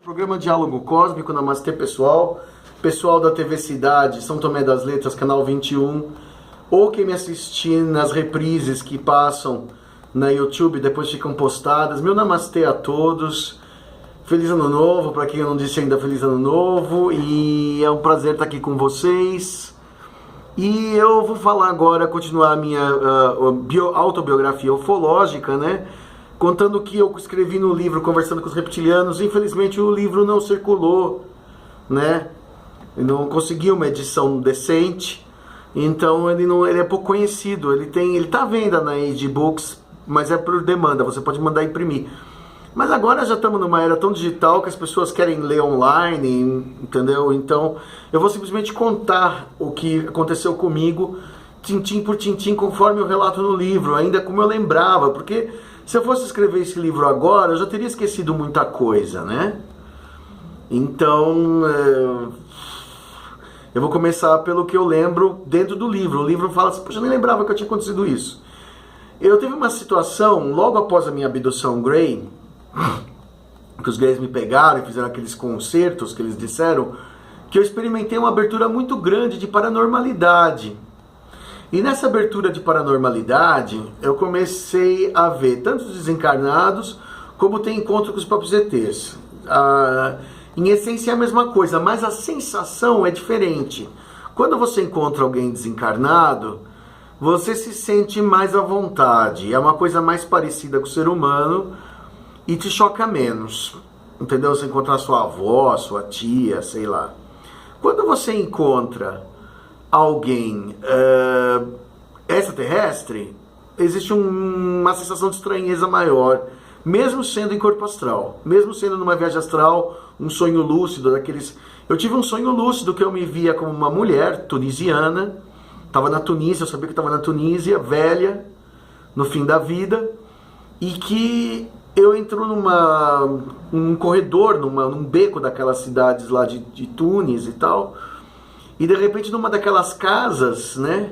Programa Diálogo Cósmico, Namastê pessoal, pessoal da TV Cidade, São Tomé das Letras, canal 21, ou quem me assistir nas reprises que passam na YouTube, depois ficam postadas. Meu Namastê a todos, Feliz Ano Novo, para quem eu não disse ainda, Feliz Ano Novo, e é um prazer estar aqui com vocês. E eu vou falar agora, continuar a minha autobiografia ufológica, né? Contando o que eu escrevi no livro Conversando com os Reptilianos. Infelizmente o livro não circulou, né? Eu não consegui uma edição decente, então ele é pouco conhecido. Ele tá à venda na Age Books, mas é por demanda, você pode mandar imprimir. Mas agora já estamos numa era tão digital que as pessoas querem ler online, entendeu? Então eu vou simplesmente contar o que aconteceu comigo, tintim por tintim, conforme eu relato no livro, ainda como eu lembrava, porque se eu fosse escrever esse livro agora, eu já teria esquecido muita coisa, né? Então, eu vou começar pelo que eu lembro dentro do livro. O livro fala assim, poxa, eu nem lembrava que tinha acontecido isso. Eu teve uma situação, logo após a minha abdução Grey, que os Greys me pegaram e fizeram aqueles concertos que eles disseram, que eu experimentei uma abertura muito grande de paranormalidade. E nessa abertura de paranormalidade, eu comecei a ver tanto os desencarnados, como ter encontro com os próprios ETs. Em essência é a mesma coisa, mas a sensação é diferente. Quando você encontra alguém desencarnado, você se sente mais à vontade. É uma coisa mais parecida com o ser humano e te choca menos. Entendeu? Você encontrar sua avó, sua tia, sei lá. Quando você encontra alguém extraterrestre, existe uma sensação de estranheza maior, mesmo sendo em corpo astral, mesmo sendo numa viagem astral, um sonho lúcido daqueles. Eu tive um sonho lúcido que eu me via como uma mulher tunisiana, estava na Tunísia, eu sabia que estava na Tunísia, velha, no fim da vida, e que eu entro num corredor, num beco daquelas cidades lá de Tunis e tal. E de repente numa daquelas casas, né,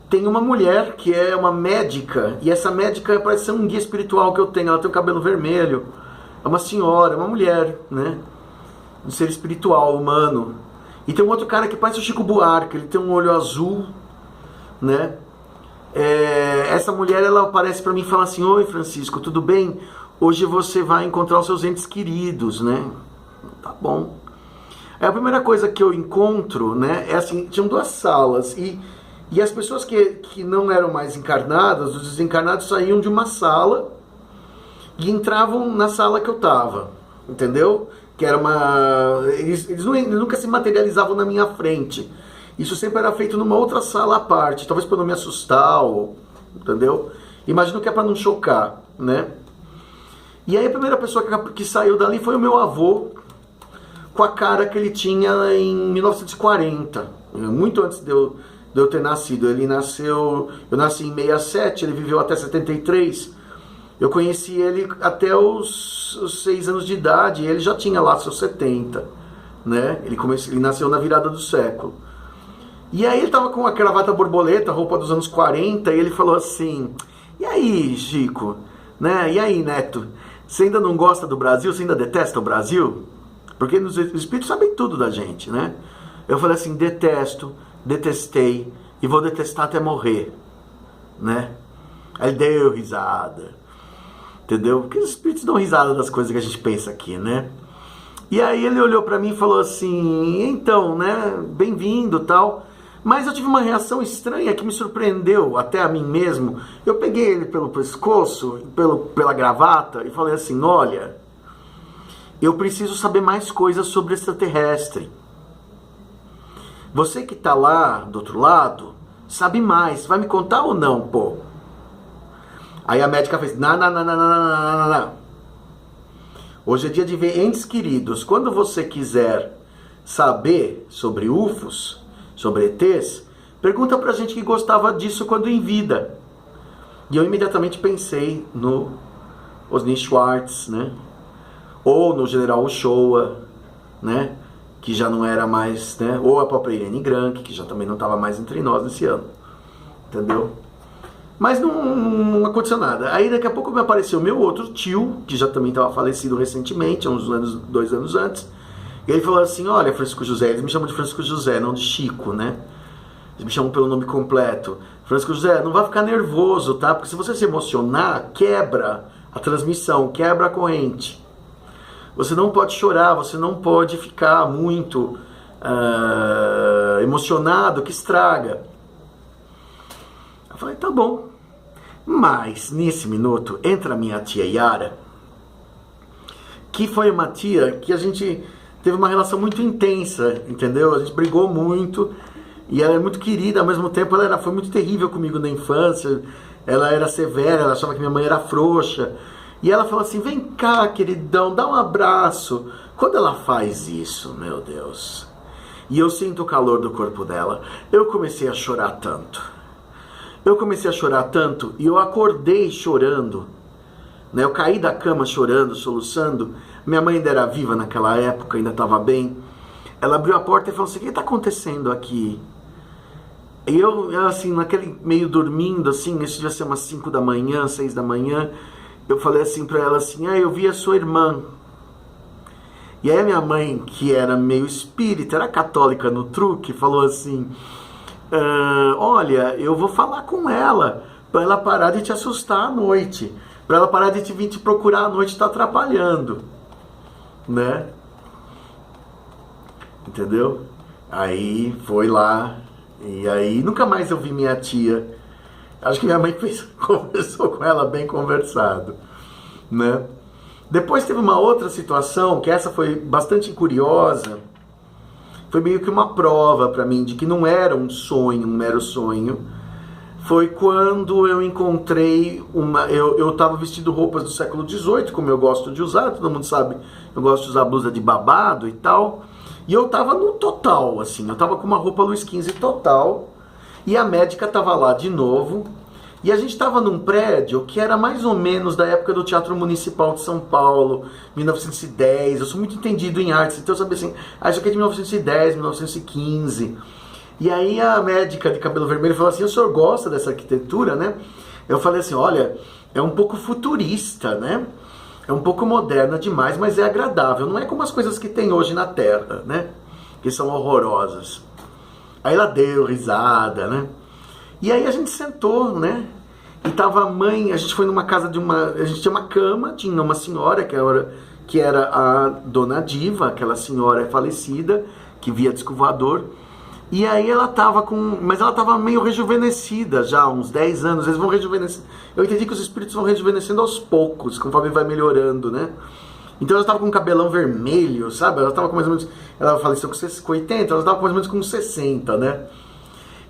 tem uma mulher que é uma médica, e essa médica parece ser um guia espiritual que eu tenho, ela tem o cabelo vermelho, é uma senhora, é uma mulher, né, um ser espiritual, humano. E tem um outro cara que parece o Chico Buarque, ele tem um olho azul, né. Essa mulher, ela aparece para mim e fala assim, oi Francisco, tudo bem? Hoje você vai encontrar os seus entes queridos, né, tá bom. A primeira coisa que eu encontro, né, é assim, tinham duas salas, e as pessoas que não eram mais encarnadas, os desencarnados saíam de uma sala e entravam na sala que eu tava, entendeu? Que era eles nunca se materializavam na minha frente. Isso sempre era feito numa outra sala à parte, talvez para não me assustar, entendeu? Imagino que é para não chocar, né? E aí a primeira pessoa que saiu dali foi o meu avô, com a cara que ele tinha em 1940, muito antes de eu ter nascido. Ele nasceu, eu nasci em 67, ele viveu até 73. Eu conheci ele até os 6 anos de idade, e ele já tinha lá seus 70, né? Ele nasceu na virada do século. E aí ele tava com a gravata borboleta, roupa dos anos 40, e ele falou assim, e aí, Chico, né? E aí, Neto, você ainda não gosta do Brasil? Você ainda detesta o Brasil? Porque os espíritos sabem tudo da gente, né? Eu falei assim, detesto, detestei e vou detestar até morrer, né? Aí ele deu risada, entendeu? Porque os espíritos dão risada das coisas que a gente pensa aqui, né? E aí ele olhou pra mim e falou assim, então, né, bem-vindo e tal. Mas eu tive uma reação estranha que me surpreendeu até a mim mesmo. Eu peguei ele pelo pescoço, pela gravata e falei assim, olha, eu preciso saber mais coisas sobre extraterrestre. Você que está lá do outro lado, sabe mais. Vai me contar ou não, pô? Aí a médica fez, não. Hoje é dia de ver entes queridos. Quando você quiser saber sobre UFOs, sobre ETs, pergunta pra gente que gostava disso quando em vida. E eu imediatamente pensei no Osni Schwartz, né? Ou no General Uchoa, né, que já não era mais, né, ou a própria Irene Grank, que já também não estava mais entre nós nesse ano, entendeu? Mas não aconteceu nada. Aí daqui a pouco me apareceu meu outro tio, que já também estava falecido recentemente, há uns anos, 2 anos antes. E ele falou assim, olha, Francisco José, eles me chamam de Francisco José, não de Chico, né? Eles me chamam pelo nome completo. Francisco José, não vai ficar nervoso, tá? Porque se você se emocionar, quebra a transmissão, quebra a corrente. Você não pode chorar, você não pode ficar muito emocionado, que estraga. Eu falei, tá bom. Mas, nesse minuto, entra a minha tia Yara, que foi uma tia que a gente teve uma relação muito intensa, entendeu? A gente brigou muito, e ela é muito querida, ao mesmo tempo ela foi muito terrível comigo na infância, ela era severa, ela achava que minha mãe era frouxa, e ela falou assim, vem cá, queridão, dá um abraço. Quando ela faz isso, meu Deus, e eu sinto o calor do corpo dela, eu comecei a chorar tanto. E eu acordei chorando, né? Eu caí da cama chorando, soluçando. Minha mãe ainda era viva naquela época, ainda estava bem. Ela abriu a porta e falou assim, o que está acontecendo aqui? E eu, assim, naquele meio dormindo, assim, isso devia ser umas 5 da manhã, 6 da manhã, eu falei assim para ela assim, eu vi a sua irmã. E aí a minha mãe, que era meio espírita, era católica no truque, falou assim, olha, eu vou falar com ela, para ela parar de te assustar à noite, para ela parar de te vir te procurar à noite, tá atrapalhando, né? Entendeu? Aí foi lá, e aí nunca mais eu vi minha tia. Acho que minha mãe conversou com ela bem conversado, né? Depois teve uma outra situação, que essa foi bastante curiosa. Foi meio que uma prova para mim de que não era um sonho, um mero sonho. Foi quando eu encontrei eu estava vestindo roupas do século XVIII, como eu gosto de usar, todo mundo sabe, eu gosto de usar blusa de babado e tal. E eu estava no total, assim, eu estava com uma roupa Luiz XV total, e a médica estava lá de novo, e a gente estava num prédio que era mais ou menos da época do Teatro Municipal de São Paulo, 1910, eu sou muito entendido em artes, então eu sabia assim, isso aqui é de 1910, 1915, e aí a médica de cabelo vermelho falou assim, o senhor gosta dessa arquitetura, né? Eu falei assim, olha, é um pouco futurista, né? É um pouco moderna demais, mas é agradável, não é como as coisas que tem hoje na Terra, né? Que são horrorosas. Aí ela deu risada, né? E aí a gente sentou, né? E tava a mãe, a gente foi numa casa a gente tinha uma cama, tinha uma senhora que era a Dona Diva, aquela senhora falecida, que via disco voador. E aí ela tava mas ela tava meio rejuvenescida já, uns 10 anos, eles vão rejuvenescendo. Eu entendi que os espíritos vão rejuvenescendo aos poucos, conforme vai melhorando, né? Então ela tava com um cabelão vermelho, sabe? Ela tava com mais ou menos, ela faleceu com 80, ela tava com mais ou menos com 60, né?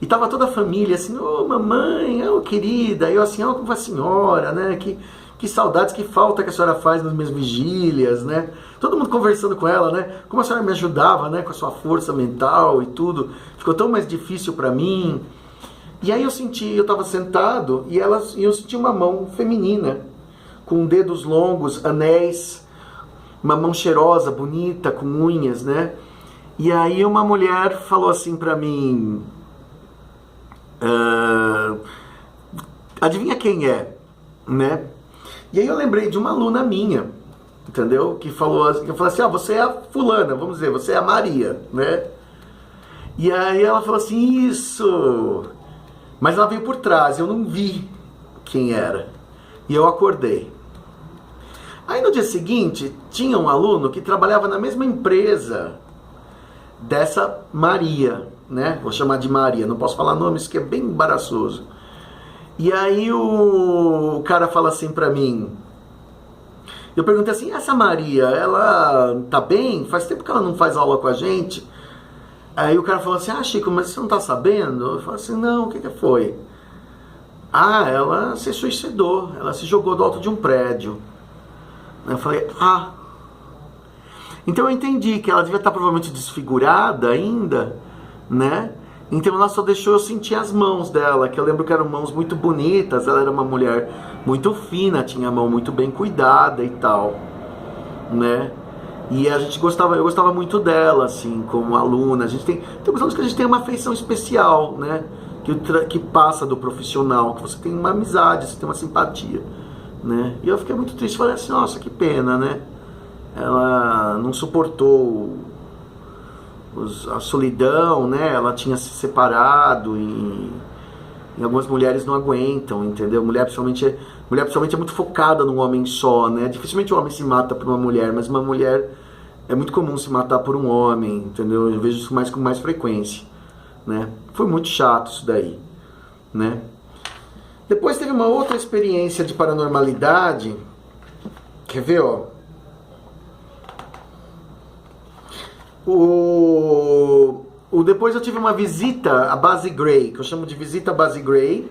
E tava toda a família assim, ô mamãe, ô querida, eu assim, ó como a senhora, né? Que saudades, que falta que a senhora faz nas minhas vigílias, né? Todo mundo conversando com ela, né? Como a senhora me ajudava, né? Com a sua força mental e tudo. Ficou tão mais difícil para mim. E aí eu tava sentado e eu senti uma mão feminina, com dedos longos, anéis, uma mão cheirosa, bonita, com unhas, né? E aí uma mulher falou assim para mim, adivinha quem é, né? E aí eu lembrei de uma aluna minha, entendeu? Que falou assim, eu falei assim, você é a fulana, vamos dizer, você é a Maria, né? E aí ela falou assim, isso! Mas ela veio por trás, eu não vi quem era. E eu acordei. Aí no dia seguinte, tinha um aluno que trabalhava na mesma empresa dessa Maria, né? Vou chamar de Maria, não posso falar nomes que é bem embaraçoso. E aí o cara fala assim pra mim, eu perguntei assim, essa Maria, ela tá bem? Faz tempo que ela não faz aula com a gente. Aí o cara falou assim, Chico, mas você não tá sabendo? Eu falei assim, não, o que foi? Ela se suicidou, ela se jogou do alto de um prédio. Eu falei, então eu entendi que ela devia estar provavelmente desfigurada ainda, né? Então ela só deixou eu sentir as mãos dela, que eu lembro que eram mãos muito bonitas, ela era uma mulher muito fina, tinha a mão muito bem cuidada e tal, né? E eu gostava muito dela, assim, como aluna. A gente tem alguns anos que a gente tem uma afeição especial, né? que passa do profissional, que você tem uma amizade, você tem uma simpatia, né? E eu fiquei muito triste, falei assim, nossa, que pena, né? Ela não suportou a solidão, né? Ela tinha se separado e algumas mulheres não aguentam, entendeu? Mulher principalmente é muito focada num homem só, né? Dificilmente um homem se mata por uma mulher, mas uma mulher é muito comum se matar por um homem, entendeu? Eu vejo isso com mais frequência, né? Foi muito chato isso daí, né? Depois teve uma outra experiência de paranormalidade. Quer ver, ó? Depois eu tive uma visita à Base Grey, que eu chamo de visita à Base Grey,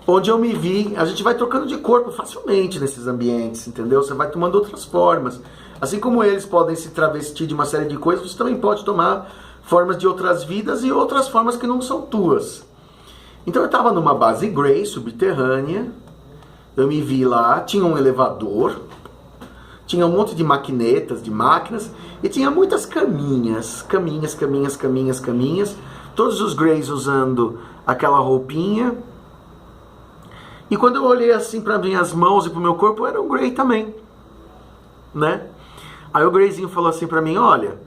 onde eu me vi. A gente vai trocando de corpo facilmente nesses ambientes, entendeu? Você vai tomando outras formas. Assim como eles podem se travestir de uma série de coisas, você também pode tomar formas de outras vidas e outras formas que não são tuas. Então eu estava numa Base Grey subterrânea, eu me vi lá, tinha um elevador, tinha um monte de maquinetas, de máquinas, e tinha muitas caminhas, todos os Greys usando aquela roupinha. E quando eu olhei assim para minhas mãos e para o meu corpo, eu era um Grey também, né? Aí o Greyzinho falou assim para mim, olha,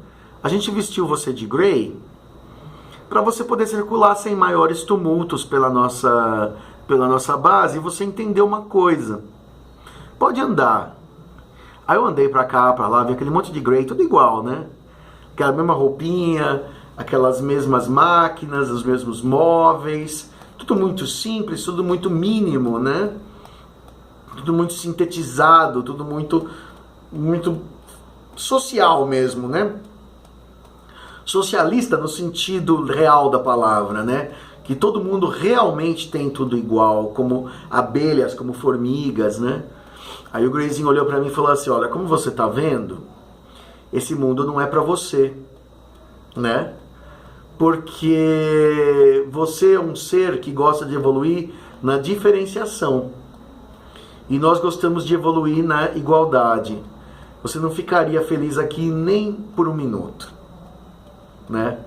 a gente vestiu você de Grey para você poder circular sem maiores tumultos pela nossa base e você entender uma coisa. Pode andar. Aí eu andei pra cá, pra lá, vi aquele monte de Grey, tudo igual, né? Aquela mesma roupinha, aquelas mesmas máquinas, os mesmos móveis, tudo muito simples, tudo muito mínimo, né? Tudo muito sintetizado, tudo muito social mesmo, né? Socialista no sentido real da palavra, né? Que todo mundo realmente tem tudo igual, como abelhas, como formigas, né? Aí o Greyzinho olhou pra mim e falou assim, olha, como você tá vendo, esse mundo não é pra você, né? Porque você é um ser que gosta de evoluir na diferenciação. E nós gostamos de evoluir na igualdade. Você não ficaria feliz aqui nem por um minuto, né?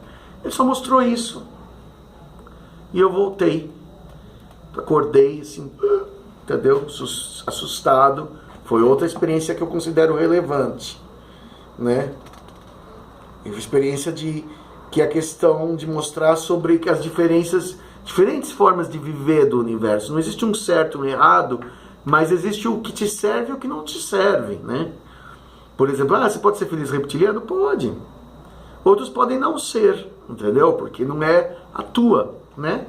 Ele só mostrou isso. E eu voltei. Acordei assim, entendeu? Assustado. Foi outra experiência que eu considero relevante, né? Experiência que é a questão de mostrar sobre as diferentes formas de viver do universo. Não existe um certo e um errado, mas existe o que te serve e o que não te serve, né? Por exemplo, você pode ser feliz reptiliano? Pode. Outros podem não ser, entendeu? Porque não é a tua, né?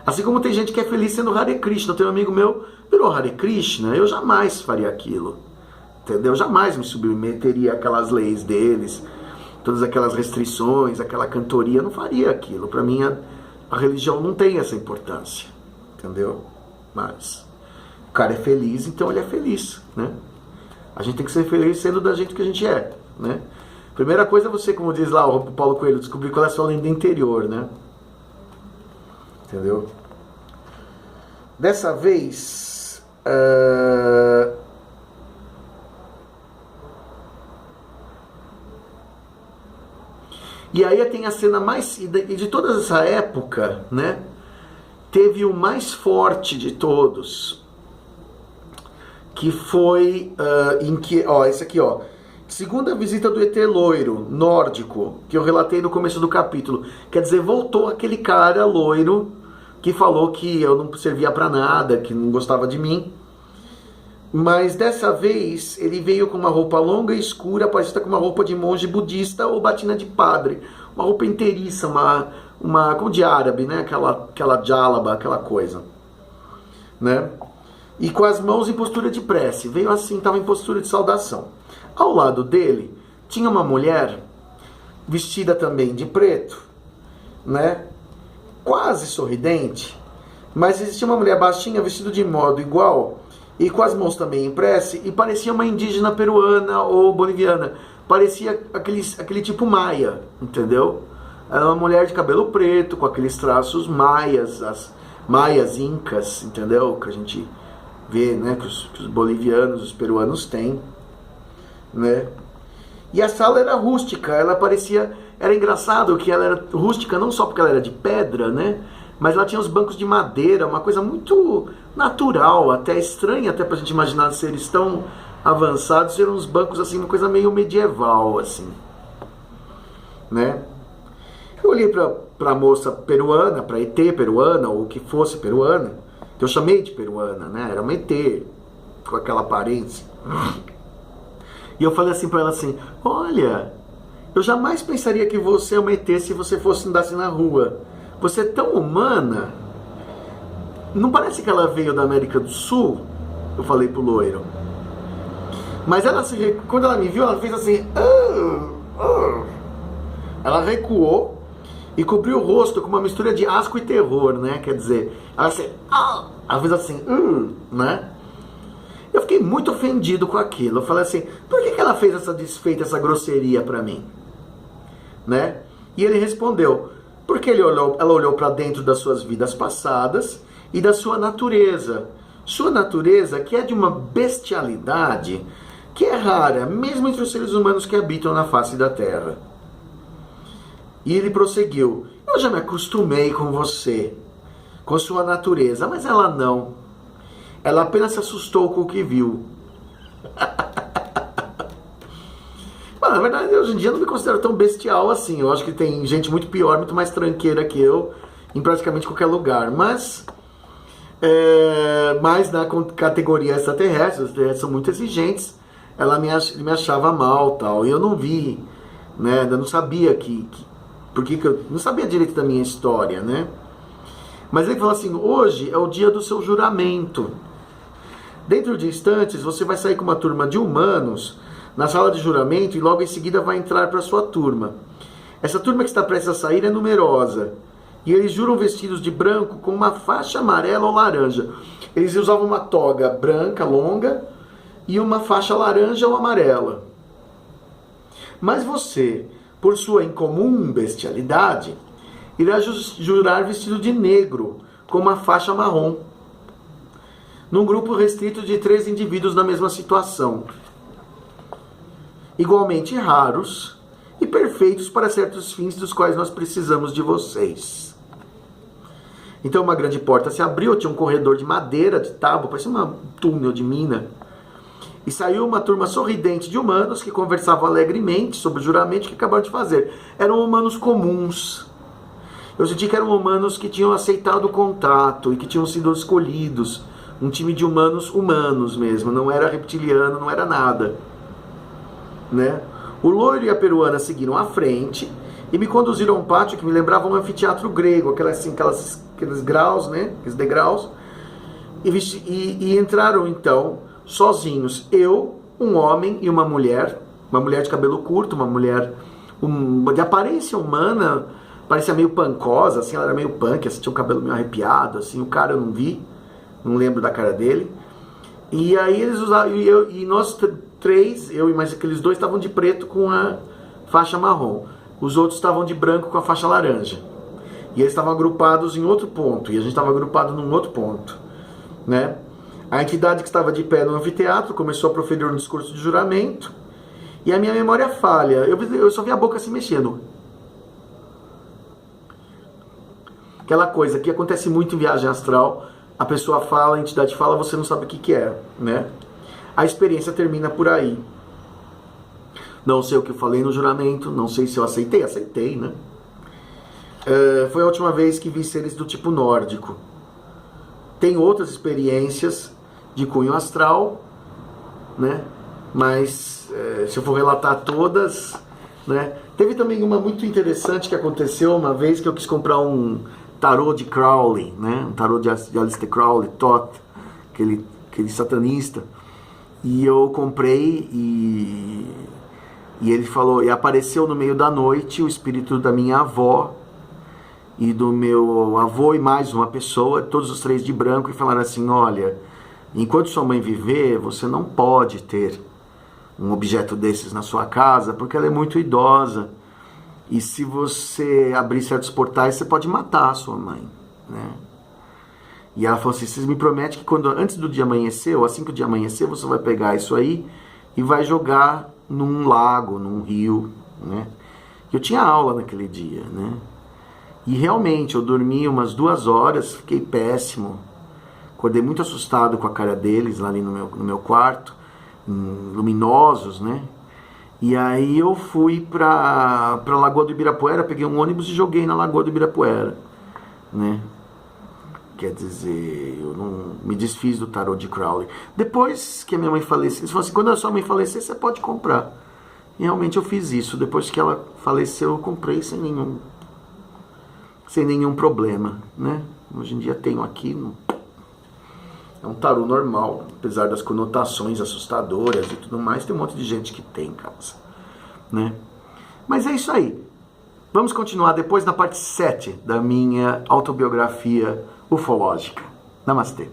Assim como tem gente que é feliz sendo Hare Krishna. Eu tenho um amigo meu, virou Hare Krishna, eu jamais faria aquilo, entendeu? Eu jamais me submeteria àquelas leis deles, todas aquelas restrições, aquela cantoria, eu não faria aquilo. Para mim, a religião não tem essa importância, entendeu? Mas o cara é feliz, então ele é feliz, né? A gente tem que ser feliz sendo da gente que a gente é, né? Primeira coisa é você, como diz lá o Paulo Coelho, descobrir qual é a sua lenda interior, né? Entendeu? Dessa vez, e aí tem a cena mais, e de toda essa época, né? Teve o mais forte de todos, que foi em que, ó, esse aqui, ó. Segunda visita do ET loiro, nórdico, que eu relatei no começo do capítulo. Quer dizer, voltou aquele cara loiro que falou que eu não servia pra nada, que não gostava de mim. Mas dessa vez ele veio com uma roupa longa e escura, parecida com uma roupa de monge budista ou batina de padre. Uma roupa inteiriça, como de árabe, né? Aquela djálaba, aquela coisa, né? E com as mãos em postura de prece. Veio assim, estava em postura de saudação. Ao lado dele tinha uma mulher vestida também de preto, né? Quase sorridente, mas existia uma mulher baixinha vestida de modo igual e com as mãos também em prece e parecia uma indígena peruana ou boliviana. Parecia aquele tipo maia, entendeu? Era uma mulher de cabelo preto com aqueles traços maias, as maias incas, entendeu? Que a gente vê, né? Que os bolivianos, os peruanos têm, né? E a sala era rústica, ela parecia... Era engraçado que ela era rústica não só porque ela era de pedra, né? mas ela tinha os bancos de madeira, uma coisa muito natural, até estranha, até pra gente imaginar seres tão avançados, eram uns bancos assim, uma coisa meio medieval, assim, né? Eu olhei pra moça peruana, pra ET peruana, ou que fosse peruana, que eu chamei de peruana, né? Era uma ET, com aquela aparência. E eu falei assim pra ela assim, olha, eu jamais pensaria que você é uma ET se você fosse andasse na rua. Você é tão humana. Não parece que ela veio da América do Sul? Eu falei pro loiro. Mas ela quando ela me viu, ela fez assim. Ela recuou e cobriu o rosto com uma mistura de asco e terror, né? Quer dizer, ela assim, ela fez assim, né? Eu fiquei muito ofendido com aquilo. Eu falei assim, por que ela fez essa desfeita, essa grosseria pra mim? Né? E ele respondeu, porque ela olhou para dentro das suas vidas passadas e da sua natureza. Sua natureza que é de uma bestialidade que é rara, mesmo entre os seres humanos que habitam na face da Terra. E ele prosseguiu, eu já me acostumei com você, com sua natureza, mas ela não. Ela apenas se assustou com o que viu. Na verdade, hoje em dia eu não me considero tão bestial assim. Eu acho que tem gente muito pior, muito mais tranqueira que eu, em praticamente qualquer lugar. Mas na categoria extraterrestre, os extraterrestres são muito exigentes, ela me achava mal, tal. E eu não vi, né? Eu não sabia porque eu não sabia direito da minha história, né? Mas ele falou assim, hoje é o dia do seu juramento. Dentro de instantes, você vai sair com uma turma de humanos na sala de juramento e logo em seguida vai entrar para a sua turma. Essa turma que está prestes a sair é numerosa. E eles juram vestidos de branco com uma faixa amarela ou laranja. Eles usavam uma toga branca, longa, e uma faixa laranja ou amarela. Mas você, por sua incomum bestialidade, irá jurar vestido de negro, com uma faixa marrom. Num grupo restrito de 3 indivíduos na mesma situação. Igualmente raros e perfeitos para certos fins dos quais nós precisamos de vocês. Então uma grande porta se abriu, tinha um corredor de madeira, de tábua, parecia um túnel de mina. E saiu uma turma sorridente de humanos que conversavam alegremente sobre o juramento que acabaram de fazer. Eram humanos comuns. Eu senti que eram humanos que tinham aceitado o contato e que tinham sido escolhidos. Um time de humanos mesmo, não era reptiliano, não era nada. Né? O loiro e a peruana seguiram à frente e me conduziram a um pátio que me lembrava um anfiteatro grego, aqueles graus, né? Aqueles degraus, e entraram então sozinhos, eu, um homem e uma mulher de cabelo curto, uma mulher de aparência humana, parecia meio punkosa, assim, ela era meio punk, assim, tinha um cabelo meio arrepiado, assim, o cara eu não vi, não lembro da cara dele. E aí eles usavam, e nós três, eu e mais aqueles dois, estavam de preto com a faixa marrom. Os outros estavam de branco com a faixa laranja. E eles estavam agrupados em outro ponto, e a gente estava agrupado num outro ponto, né? A entidade que estava de pé no anfiteatro começou a proferir um discurso de juramento, e a minha memória falha. Eu só vi a boca se mexendo. Aquela coisa que acontece muito em viagem astral, a pessoa fala, a entidade fala, você não sabe o que é, né? A experiência termina por aí. Não sei o que eu falei no juramento, não sei se eu aceitei, né? Foi a última vez que vi seres do tipo nórdico. Tem outras experiências de cunho astral, né? Mas se eu for relatar todas, né? Teve também uma muito interessante que aconteceu uma vez que eu quis comprar um tarô de Crowley, né? Um tarô de Aleister Crowley, Thoth, aquele satanista. E eu comprei e ele falou, e apareceu no meio da noite o espírito da minha avó e do meu avô e mais uma pessoa, todos os três de branco, e falaram assim, olha, enquanto sua mãe viver, você não pode ter um objeto desses na sua casa, porque ela é muito idosa. E se você abrir certos portais, você pode matar a sua mãe, né? E ela falou assim, vocês me prometem que antes do dia amanhecer, ou assim que o dia amanhecer, você vai pegar isso aí e vai jogar num lago, num rio, né? Eu tinha aula naquele dia, né? E realmente, eu dormi umas 2 horas, fiquei péssimo. Acordei muito assustado com a cara deles lá ali no meu quarto, luminosos, né? E aí eu fui pra Lagoa do Ibirapuera, peguei um ônibus e joguei na Lagoa do Ibirapuera, né? Quer dizer, eu não me desfiz do tarô de Crowley. Depois que a minha mãe faleceu, eles falaram assim, quando a sua mãe falecer, você pode comprar. E realmente eu fiz isso. Depois que ela faleceu, eu comprei sem nenhum problema, né? Hoje em dia tenho aqui, é um tarô normal, apesar das conotações assustadoras e tudo mais, tem um monte de gente que tem, casa, né? Mas é isso aí. Vamos continuar depois na parte 7 da minha autobiografia ufológica. Namastê.